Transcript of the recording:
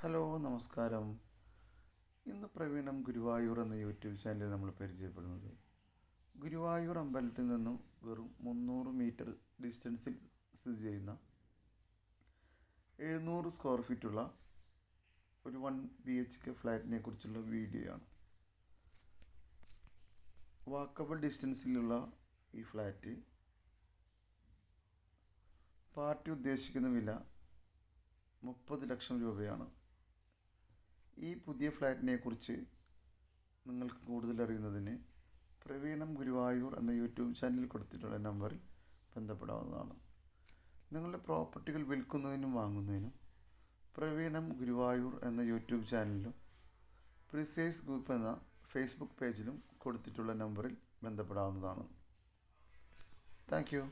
Hello നമസ്കാരം. ഇന്ന് പ്രവീണം ഗുരുവായൂർ എന്ന യൂട്യൂബ് ചാനലിൽ നമ്മൾ പരിചയപ്പെടുന്നത് ഗുരുവായൂർ അമ്പലത്തിൽ നിന്നും വെറും 300 മീറ്റർ ഡിസ്റ്റൻസിൽ സ്ഥിതി ചെയ്യുന്ന 700 സ്ക്വയർ ഫീറ്റുള്ള ഒരു 1 BHK ഫ്ലാറ്റിനെ കുറിച്ചുള്ള വീഡിയോ ആണ്. വാക്കബിൾ ഡിസ്റ്റൻസിലുള്ള ഈ ഫ്ലാറ്റ് പാർട്ടി ഉദ്ദേശിക്കുന്ന വില 30 ലക്ഷം രൂപയാണ്. ഈ പുതിയ ഫ്ലാറ്റിനെ കുറിച്ച് നിങ്ങൾക്ക് കൂടുതൽ അറിയുന്നതിന് പ്രവീണം ഗുരുവായൂർ എന്ന യൂട്യൂബ് ചാനലിൽ കൊടുത്തിട്ടുള്ള നമ്പറിൽ ബന്ധപ്പെടാവുന്നതാണ്. നിങ്ങളുടെ പ്രോപ്പർട്ടികൾ വിൽക്കുന്നതിനും വാങ്ങുന്നതിനും പ്രവീണം ഗുരുവായൂർ എന്ന യൂട്യൂബ് ചാനലിലും പ്രിസൈസ് ഗ്രൂപ്പ് എന്ന ഫേസ്ബുക്ക് പേജിലും കൊടുത്തിട്ടുള്ള നമ്പറിൽ ബന്ധപ്പെടാവുന്നതാണ്. Thank you.